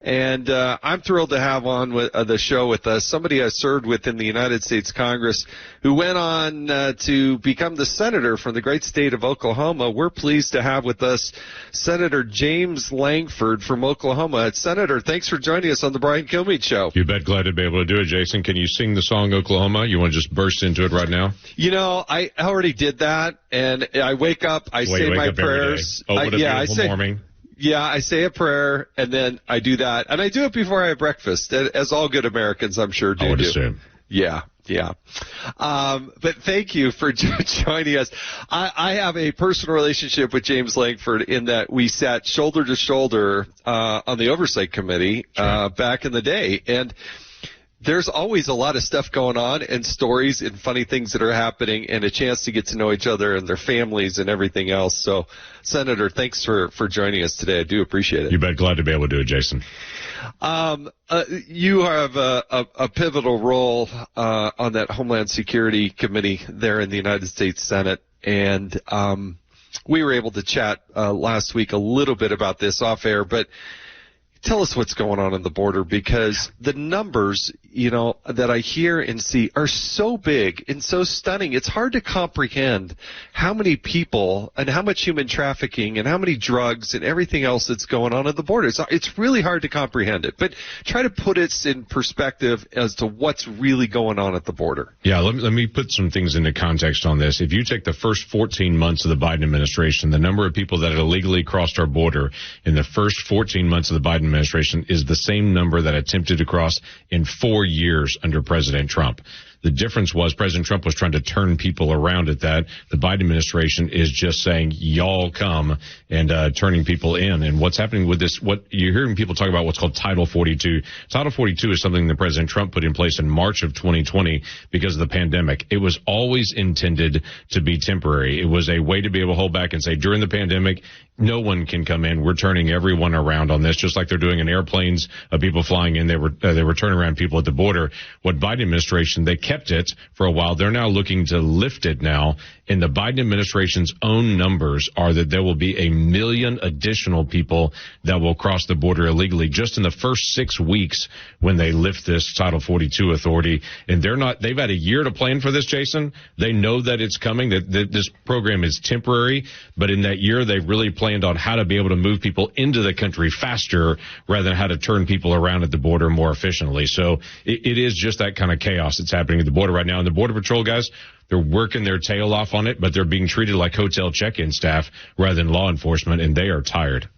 And I'm thrilled to have on the show with us somebody I served with in the United States Congress who went on to become the senator from the great state of Oklahoma. We're pleased to have with us Senator James Lankford from Oklahoma. Senator, thanks for joining us on the Brian Kilmeade Show. You bet. Glad to be able to do it, Jason. Can you sing the song Oklahoma? You want to just burst into it right now? You know, I already did that, and I wake up, I say my prayers. Oh, what a beautiful morning. Yeah, I say a prayer, and then I do that. And I do it before I have breakfast, as all good Americans, I'm sure, do. I would assume. Yeah. But thank you for joining us. I have a personal relationship with James Lankford in that we sat shoulder to shoulder on the Oversight Committee back in the day. And there's always a lot of stuff going on and stories and funny things that are happening and a chance to get to know each other and their families and everything else. So, Senator, thanks for joining us today. I do appreciate it. You bet. Glad to be able to do it, Jason. You have a pivotal role on that Homeland Security Committee there in the United States Senate. And we were able to chat last week a little bit about this off air, but tell us what's going on the border, because the numbers, that I hear and see are so big and so stunning. It's hard to comprehend how many people and how much human trafficking and how many drugs and everything else that's going on at the border. It's really hard to comprehend it, but try to put it in perspective as to what's really going on at the border. Yeah, let me put some things into context on this. If you take the first 14 months of the Biden administration, the number of people that had illegally crossed our border in the first 14 months of the Biden administration is the same number that attempted to cross in 4 years under President Trump. The difference was President Trump was trying to turn people around at that. The Biden administration is just saying, y'all come, and turning people in. And what's happening with this, what you're hearing people talk about what's called Title 42. Title 42 is something that President Trump put in place in March of 2020 because of the pandemic. It was always intended to be temporary. It was a way to be able to hold back and say, during the pandemic, no one can come in. We're turning everyone around on this, just like they're doing in airplanes of people flying in. They were turning around people at the border. What Biden administration, they kept it for a while. They're now looking to lift it now. And the Biden administration's own numbers are that there will be 1 million additional people that will cross the border illegally just in the first 6 weeks when they lift this Title 42 authority. And they've had a year to plan for this, Jason. They know that it's coming, that this program is temporary, but in that year, they've really planned on how to be able to move people into the country faster rather than how to turn people around at the border more efficiently. So it is just that kind of chaos that's happening at the border right now. And the Border Patrol guys, they're working their tail off on it, but they're being treated like hotel check-in staff rather than law enforcement, and they are tired.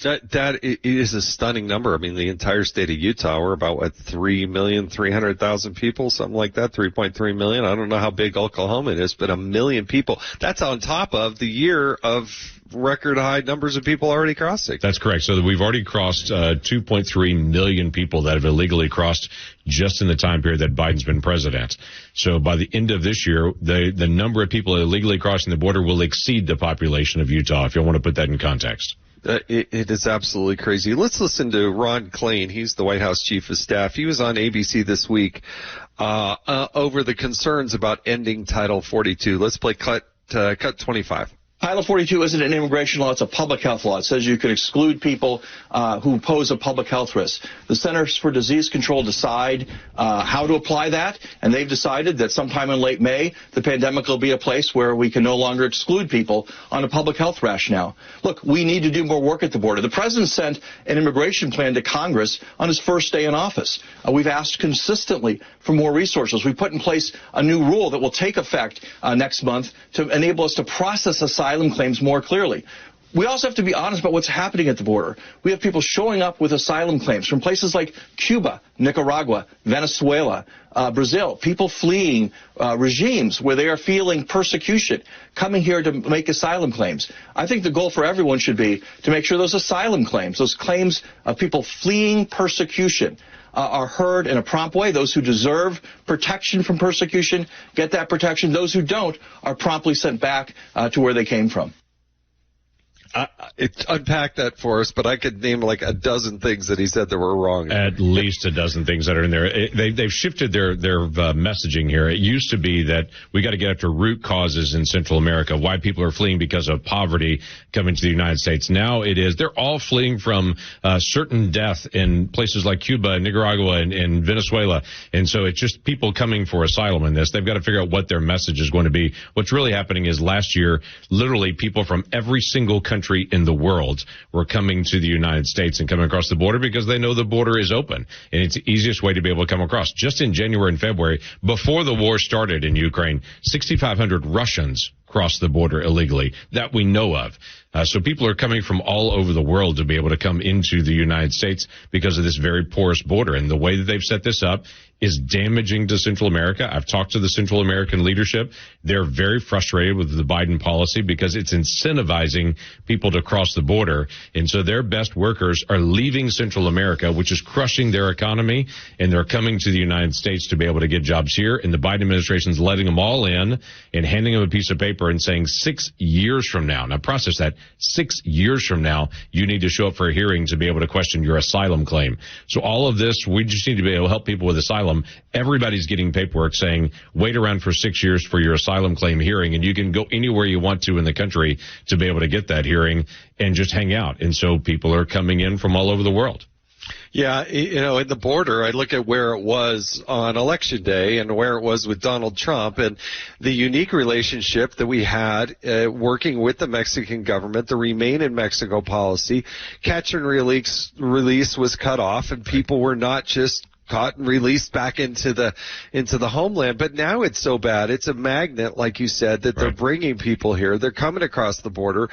That is a stunning number. I mean, the entire state of Utah, we're about, 3,300,000 people, something like that, 3.3 million. I don't know how big Oklahoma is, but 1 million people. That's on top of the year of record high numbers of people already crossing. That's correct. So we've already crossed 2.3 million people that have illegally crossed just in the time period that Biden's been president. So by the end of this year, the number of people illegally crossing the border will exceed the population of Utah, if you want to put that in context. It is absolutely crazy. Let's listen to Ron Klain. He's the White House Chief of Staff. He was on ABC this week over the concerns about ending Title 42. Let's play cut 25. Title 42 isn't an immigration law, it's a public health law. It says you can exclude people who pose a public health risk. The Centers for Disease Control decide how to apply that, and they've decided that sometime in late May, the pandemic will be a place where we can no longer exclude people on a public health rationale. Look, we need to do more work at the border. The president sent an immigration plan to Congress on his first day in office. We've asked consistently for more resources. We put in place a new rule that will take effect next month to enable us to process asylum claims more clearly. We also have to be honest about what's happening at the border. We have people showing up with asylum claims from places like Cuba, Nicaragua, Venezuela, Brazil, people fleeing regimes where they are feeling persecution, coming here to make asylum claims. I think the goal for everyone should be to make sure those asylum claims, those claims of people fleeing persecution, are heard in a prompt way. Those who deserve protection from persecution get that protection. Those who don't are promptly sent back to where they came from. Unpack that for us, but I could name like a dozen things that he said that were wrong. At least a dozen things that are in there. They've shifted their messaging here. It used to be that we got to get after root causes in Central America, why people are fleeing because of poverty coming to the United States. Now it is, they're all fleeing from certain death in places like Cuba, Nicaragua, and Venezuela. And so it's just people coming for asylum in this. They've got to figure out what their message is going to be. What's really happening is last year, literally people from every single country in the world were coming to the United States and coming across the border because they know the border is open. And it's the easiest way to be able to come across. Just in January and February, before the war started in Ukraine, 6,500 Russians crossed the border illegally that we know of. So people are coming from all over the world to be able to come into the United States because of this very porous border. And the way that they've set this up is damaging to Central America. I've talked to the Central American leadership. They're very frustrated with the Biden policy because it's incentivizing people to cross the border. And so their best workers are leaving Central America, which is crushing their economy, and they're coming to the United States to be able to get jobs here. And the Biden administration's letting them all in and handing them a piece of paper and saying 6 years from now, now process that, 6 years from now, you need to show up for a hearing to be able to question your asylum claim. So all of this, we just need to be able to help people with asylum. Everybody's getting paperwork saying, wait around for 6 years for your asylum claim hearing, and you can go anywhere you want to in the country to be able to get that hearing and just hang out. And so people are coming in from all over the world. Yeah, in the border, I look at where it was on Election Day and where it was with Donald Trump and the unique relationship that we had working with the Mexican government, the Remain in Mexico policy. Catch and release was cut off, and people were not just caught and released back into the homeland. But now it's so bad. It's a magnet, like you said, that they're bringing people here. They're coming across the border.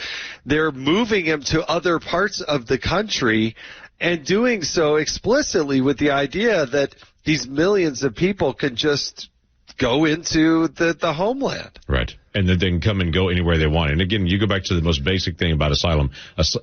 They're moving them to other parts of the country and doing so explicitly with the idea that these millions of people can just go into the homeland. Right. And that they can come and go anywhere they want. And again, you go back to the most basic thing about asylum.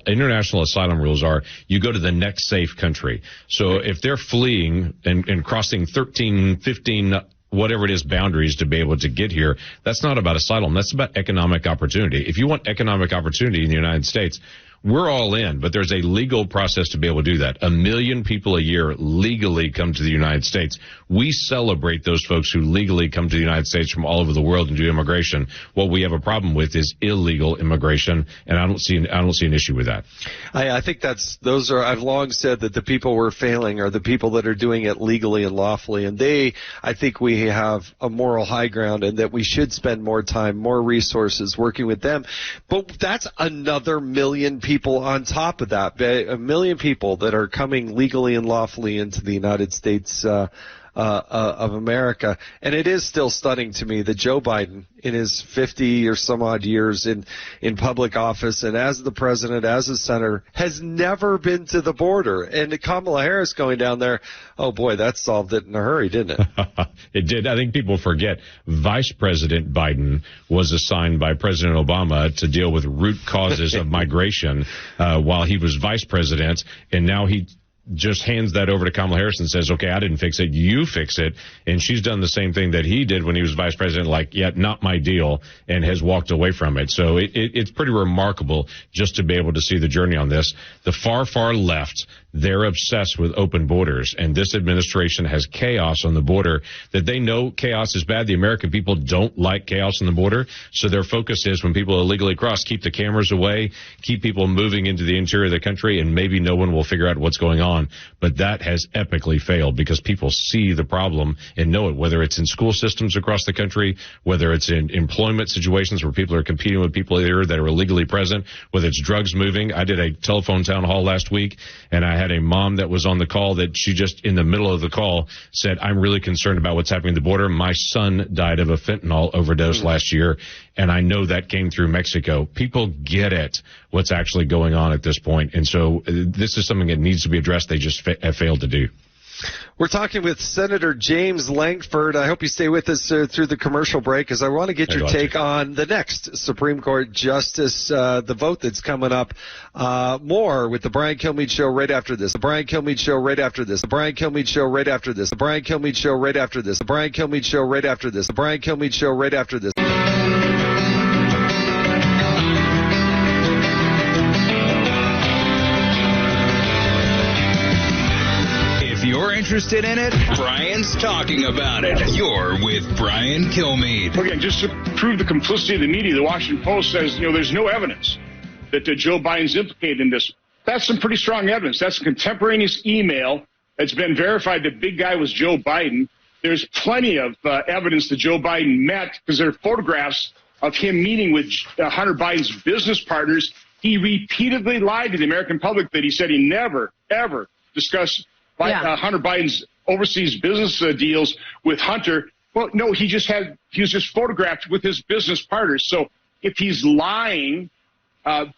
International asylum rules are you go to the next safe country. So if they're fleeing and crossing 13, 15, whatever it is, boundaries to be able to get here, that's not about asylum. That's about economic opportunity. If you want economic opportunity in the United States, we're all in, but there's a legal process to be able to do that. 1 million people a year legally come to the United States. We celebrate those folks who legally come to the United States from all over the world and do immigration. What we have a problem with is illegal immigration, and I don't see an issue with that. I think I've long said that the people we're failing are the people that are doing it legally and lawfully, and I think we have a moral high ground and that we should spend more time, more resources working with them. But that's another 1 million people on top of that, 1 million people that are coming legally and lawfully into the United States of America. And it is still stunning to me that Joe Biden, in his 50 or some odd years in public office and as the president, as a senator, has never been to the border. And Kamala Harris going down there, oh boy, that solved it in a hurry, didn't it? It did. I think people forget Vice President Biden was assigned by President Obama to deal with root causes of migration while he was vice president, and now he just hands that over to Kamala Harris and says, okay, I didn't fix it, you fix it. And she's done the same thing that he did when he was vice president, like, yeah, not my deal, and has walked away from it. So it's pretty remarkable just to be able to see the journey on this. The far, far left, they're obsessed with open borders, and this administration has chaos on the border that they know chaos is bad. The American people don't like chaos on the border, so their focus is when people illegally cross, keep the cameras away, keep people moving into the interior of the country, and maybe no one will figure out what's going on. But that has epically failed because people see the problem and know it, whether it's in school systems across the country, whether it's in employment situations where people are competing with people here that are illegally present, whether it's drugs moving. I did a telephone town hall last week, and I had a mom that was on the call that she just in the middle of the call said, I'm really concerned about what's happening at the border. My son died of a fentanyl overdose last year, and I know that came through Mexico. People get it, what's actually going on at this point. And so this is something that needs to be addressed. They just have failed to do. We're talking with Senator James Lankford. I hope you stay with us through the commercial break, as I want to get your take on the next Supreme Court Justice, the vote that's coming up. More with the Brian Kilmeade Show right after this. The Brian Kilmeade Show right after this. The Brian Kilmeade Show right after this. The Brian Kilmeade Show right after this. The Brian Kilmeade Show right after this. The Brian Kilmeade Show right after this. you're interested in it, Brian's talking about it. You're with Brian Kilmeade. Again, just to prove the complicity of the media, the Washington Post says, there's no evidence that Joe Biden's implicated in this. That's some pretty strong evidence. That's a contemporaneous email that's been verified. The big guy was Joe Biden. There's plenty of evidence that Joe Biden met, because there are photographs of him meeting with Hunter Biden's business partners. He repeatedly lied to the American public that he said he never, ever discussed Hunter Biden's overseas business deals with Hunter. Well, no, he was just photographed with his business partners. So if he's lying,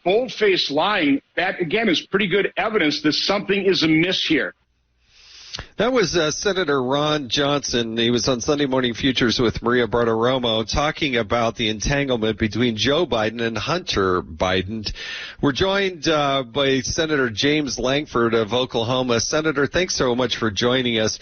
bold-faced lying, that, again, is pretty good evidence that something is amiss here. That was Senator Ron Johnson. He was on Sunday Morning Futures with Maria Bartiromo talking about the entanglement between Joe Biden and Hunter Biden. We're joined by Senator James Lankford of Oklahoma. Senator, thanks so much for joining us.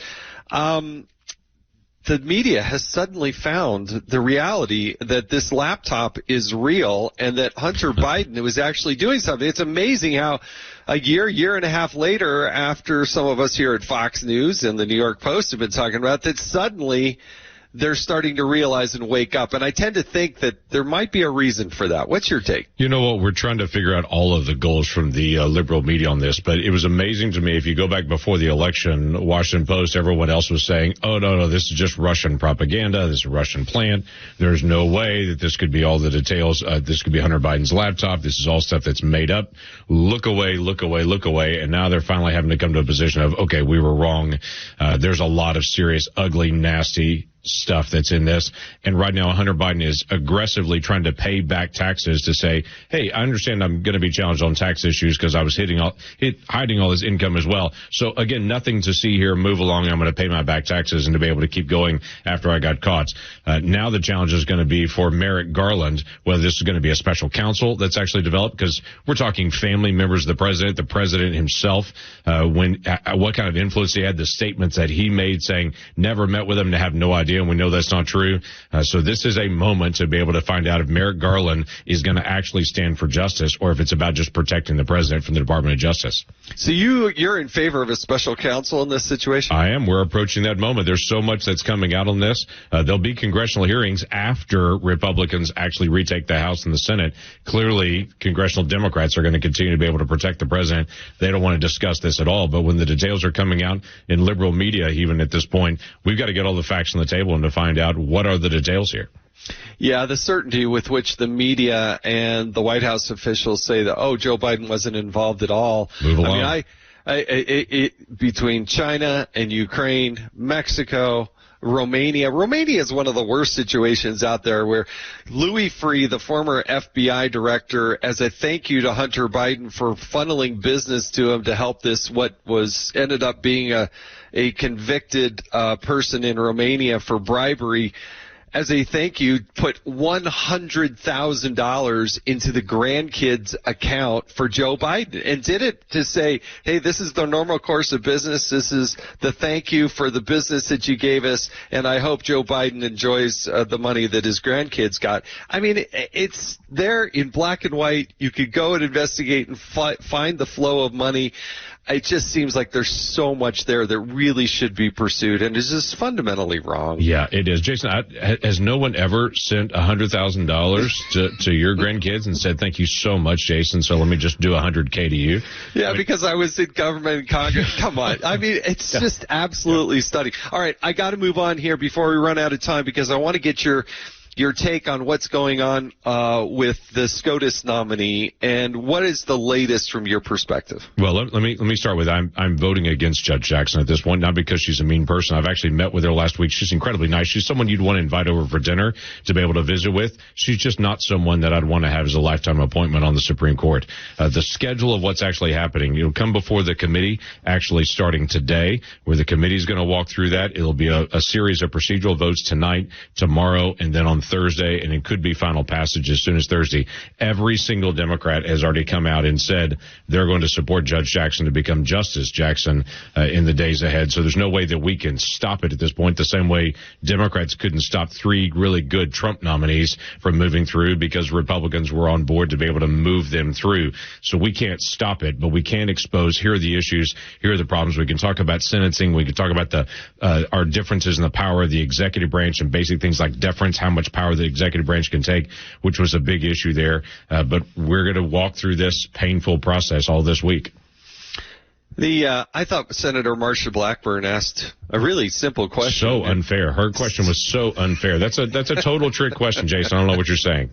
The media has suddenly found the reality that this laptop is real and that Hunter Biden was actually doing something. It's amazing how a year and a half later, after some of us here at Fox News and the New York Post have been talking about that, suddenly they're starting to realize and wake up. And I tend to think that there might be a reason for that. What's your take? You know what? We're trying to figure out all of the goals from the liberal media on this, but it was amazing to me. If you go back before the election, Washington Post, everyone else was saying, oh, no, this is just Russian propaganda. This is a Russian plant. There's no way that this could be all the details. This could be Hunter Biden's laptop. This is all stuff that's made up. Look away. And now they're finally having to come to a position of, okay, we were wrong. There's a lot of serious, ugly, nasty stuff that's in this. And right now, Hunter Biden is aggressively trying to pay back taxes to say, hey, I understand I'm going to be challenged on tax issues because I was hiding all this income as well. So again, nothing to see here. Move along. I'm going to pay my back taxes and to be able to keep going after I got caught. Now the challenge is going to be for Merrick Garland, whether this is going to be a special counsel that's actually developed, because we're talking family members of the president himself, what kind of influence he had, the statements that he made saying never met with him, to have no idea. And we know that's not true. So this is a moment to be able to find out if Merrick Garland is going to actually stand for justice, or if it's about just protecting the president from the Department of Justice. So you're in favor of a special counsel in this situation? I am. We're approaching that moment. There's so much that's coming out on this. There'll be congressional hearings after Republicans actually retake the House and the Senate. Clearly, congressional Democrats are going to continue to be able to protect the president. They don't want to discuss this at all. But when the details are coming out in liberal media, even at this point, we've got to get all the facts on the table and to find out what are the details here. Yeah, the certainty with which the media and the White House officials say that, Joe Biden wasn't involved at all. Move along. I mean, between China and Ukraine, Mexico, Romania is one of the worst situations out there, where Louis Freeh, the former FBI director, as a thank you to Hunter Biden for funneling business to him to help this, what ended up being a convicted person in Romania for bribery, as a thank you, put $100,000 into the grandkids' account for Joe Biden, and did it to say, hey, this is the normal course of business. This is the thank you for the business that you gave us, and I hope Joe Biden enjoys the money that his grandkids got. I mean, it's there in black and white. You could go and investigate and find the flow of money. It just seems like there's so much there that really should be pursued, and is just fundamentally wrong. Yeah, it is. Jason, has no one ever sent $100,000 to your grandkids and said, thank you so much, Jason, so let me just do $100K to you? Yeah, because I was in government and Congress. Come on. I mean, it's just absolutely stunning. All right, I got to move on here before we run out of time, because I want to get your take on what's going on with the SCOTUS nominee, and what is the latest from your perspective? Well, let me start with I'm voting against Judge Jackson at this point, not because she's a mean person. I've actually met with her last week. She's incredibly nice. She's someone you'd want to invite over for dinner to be able to visit with. She's just not someone that I'd want to have as a lifetime appointment on the Supreme Court. The schedule of what's actually happening, it'll come before the committee, actually starting today, where the committee is going to walk through that. It'll be a series of procedural votes tonight, tomorrow, and then on Thursday, and it could be final passage as soon as Thursday. Every single Democrat has already come out and said they're going to support Judge Jackson to become Justice Jackson in the days ahead. So there's no way that we can stop it at this point, the same way Democrats couldn't stop 3 really good Trump nominees from moving through because Republicans were on board to be able to move them through. So we can't stop it, but we can expose, here are the issues, here are the problems. We can talk about sentencing. We can talk about our differences in the power of the executive branch and basic things like deference, how much power the executive branch can take, which was a big issue there. But we're going to walk through this painful process all this week. I thought Senator Marsha Blackburn asked a really simple question. So unfair. Her question was so unfair. That's a total trick question, Jason. I don't know what you're saying.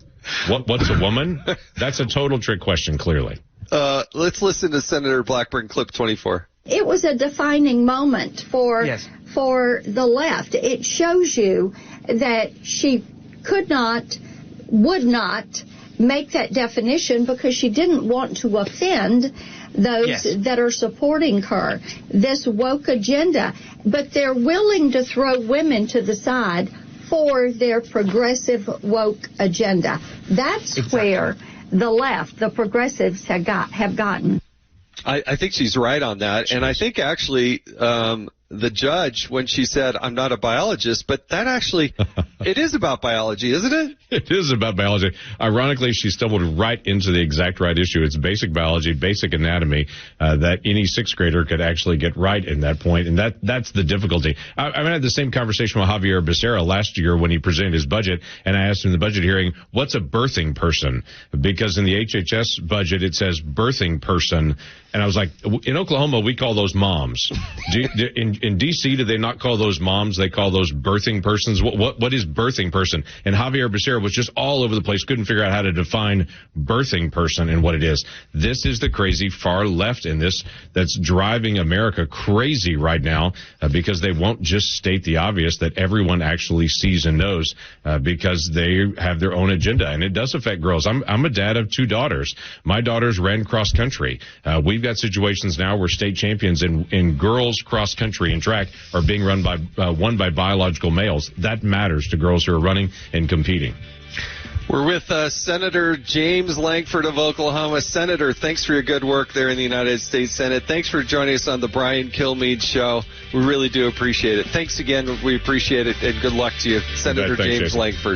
What's a woman? That's a total trick question, clearly. Let's listen to Senator Blackburn, clip 24. It was a defining moment for the left. It shows you that she would not make that definition because she didn't want to offend those that are supporting her, this woke agenda. But they're willing to throw women to the side for their progressive woke agenda. That's where the left, the progressives, have gotten. I think she's right on that. And I think actually the judge, when she said, I'm not a biologist, but that actually, it is about biology, isn't it? It is about biology. Ironically, she stumbled right into the exact right issue. It's basic biology, basic anatomy, that any sixth grader could actually get right in that point. And that's the difficulty. I had the same conversation with Javier Becerra last year when he presented his budget, and I asked him in the budget hearing, what's a birthing person? Because in the HHS budget, it says birthing person. And I was like, in Oklahoma, we call those moms. In D.C., do they not call those moms? They call those birthing persons. What is birthing person? And Javier Becerra was just all over the place, couldn't figure out how to define birthing person and what it is. This is the crazy far left in this that's driving America crazy right now because they won't just state the obvious that everyone actually sees and knows because they have their own agenda. And it does affect girls. I'm a dad of 2 daughters. My daughters ran cross country. We've got situations now where state champions in girls cross country and track are being won by biological males. That matters to girls who are running and competing. We're with Senator James Lankford of Oklahoma. Senator, thanks for your good work there in the United States Senate. Thanks for joining us on the Brian Kilmeade Show. We really do appreciate it. Thanks again. We appreciate it, and good luck to you, Senator James Lankford.